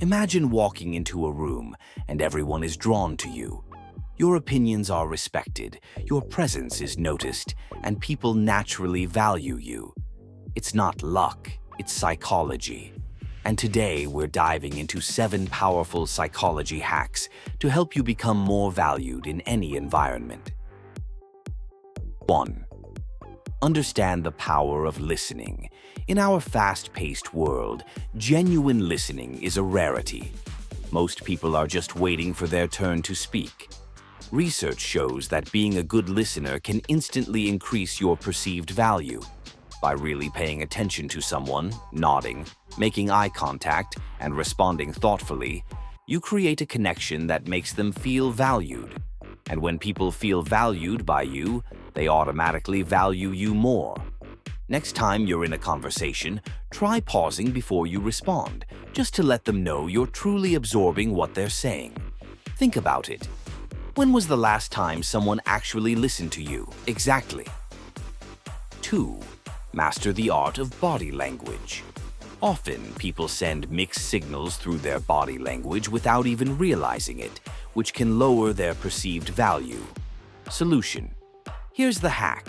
Imagine walking into a room and everyone is drawn to you. Your opinions are respected, your presence is noticed, and people naturally value you. It's not luck, it's psychology. And today we're diving into 7 powerful psychology hacks to help you become more valued in any environment. 1. Understand the power of listening. In our fast-paced world, genuine listening is a rarity. Most people are just waiting for their turn to speak. Research shows that being a good listener can instantly increase your perceived value. By really paying attention to someone, nodding, making eye contact, and responding thoughtfully, you create a connection that makes them feel valued. And when people feel valued by you, they automatically value you more. Next time you're in a conversation, try pausing before you respond, just to let them know you're truly absorbing what they're saying. Think about it. When was the last time someone actually listened to you? Exactly. 2. Master the art of body language. Often, people send mixed signals through their body language without even realizing it, which can lower their perceived value. Solution. Here's the hack.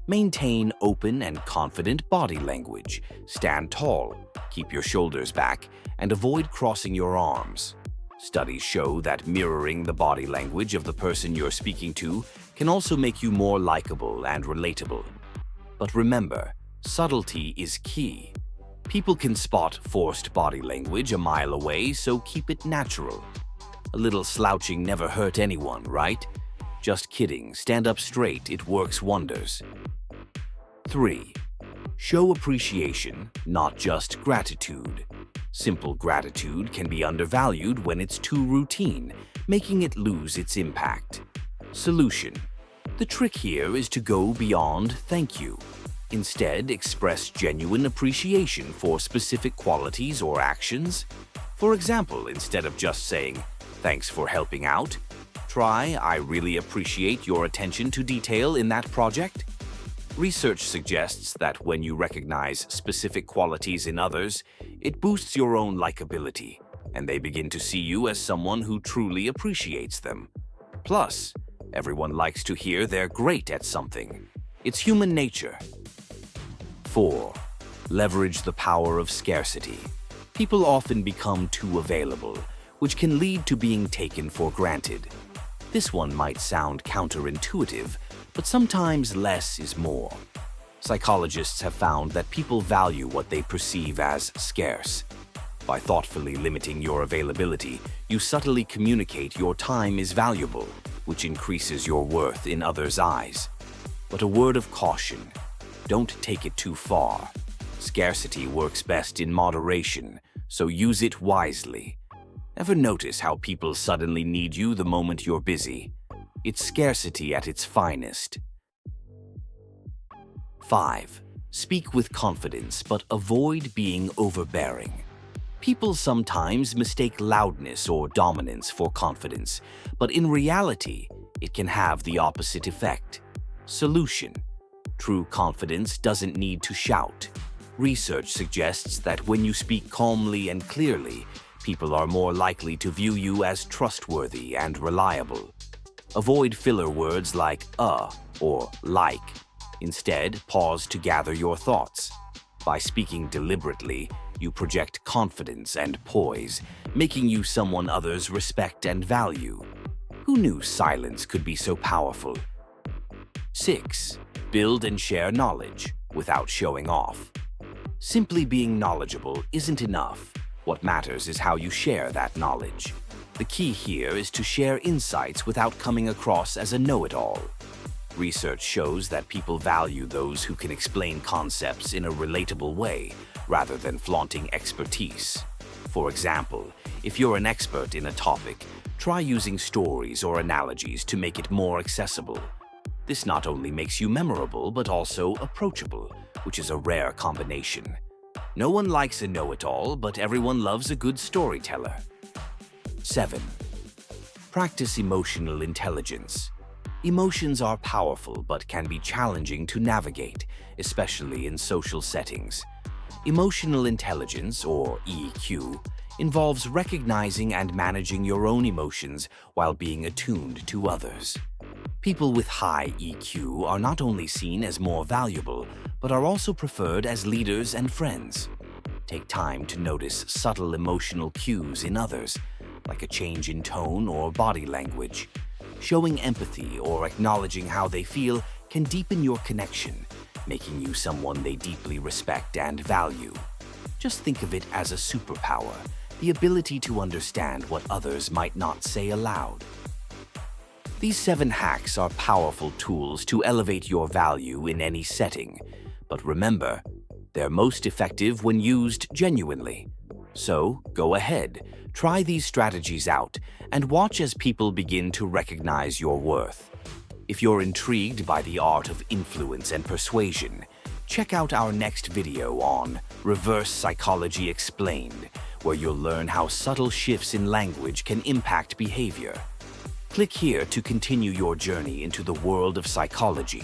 Maintain open and confident body language. Stand tall, keep your shoulders back, and avoid crossing your arms. Studies show that mirroring the body language of the person you're speaking to can also make you more likable and relatable. But remember, subtlety is key. People can spot forced body language a mile away, so keep it natural. A little slouching never hurt anyone, right? Just kidding, stand up straight, it works wonders. 3. Show appreciation, not just gratitude. Simple gratitude can be undervalued when it's too routine, making it lose its impact. Solution. The trick here is to go beyond thank you. Instead, express genuine appreciation for specific qualities or actions. For example, instead of just saying, "Thanks for helping out," try, "I really appreciate your attention to detail in that project." Research suggests that when you recognize specific qualities in others, it boosts your own likability, and they begin to see you as someone who truly appreciates them. Plus, everyone likes to hear they're great at something. It's human nature. 4. Leverage the power of scarcity. People often become too available, which can lead to being taken for granted. This one might sound counterintuitive, but sometimes less is more. Psychologists have found that people value what they perceive as scarce. By thoughtfully limiting your availability, you subtly communicate your time is valuable, which increases your worth in others' eyes. But a word of caution. Don't take it too far. Scarcity works best in moderation, so use it wisely. Ever notice how people suddenly need you the moment you're busy? It's scarcity at its finest. 5. Speak with confidence, but avoid being overbearing. People sometimes mistake loudness or dominance for confidence, but in reality, it can have the opposite effect. Solution. True confidence doesn't need to shout. Research suggests that when you speak calmly and clearly, people are more likely to view you as trustworthy and reliable. Avoid filler words like or like. Instead, pause to gather your thoughts. By speaking deliberately, you project confidence and poise, making you someone others respect and value. Who knew silence could be so powerful? 6. Build and share knowledge without showing off. Simply being knowledgeable isn't enough. What matters is how you share that knowledge. The key here is to share insights without coming across as a know-it-all. Research shows that people value those who can explain concepts in a relatable way, rather than flaunting expertise. For example, if you're an expert in a topic, try using stories or analogies to make it more accessible. This not only makes you memorable, but also approachable, which is a rare combination. No one likes a know-it-all, but everyone loves a good storyteller. 7. Practice emotional intelligence. Emotions are powerful but can be challenging to navigate, especially in social settings. Emotional intelligence, or EQ, involves recognizing and managing your own emotions while being attuned to others. People with high EQ are not only seen as more valuable, but are also preferred as leaders and friends. Take time to notice subtle emotional cues in others, like a change in tone or body language. Showing empathy or acknowledging how they feel can deepen your connection, making you someone they deeply respect and value. Just think of it as a superpower, the ability to understand what others might not say aloud. These 7 hacks are powerful tools to elevate your value in any setting, but remember, they're most effective when used genuinely. So, go ahead, try these strategies out, and watch as people begin to recognize your worth. If you're intrigued by the art of influence and persuasion, check out our next video on Reverse Psychology Explained, where you'll learn how subtle shifts in language can impact behavior. Click here to continue your journey into the world of psychology.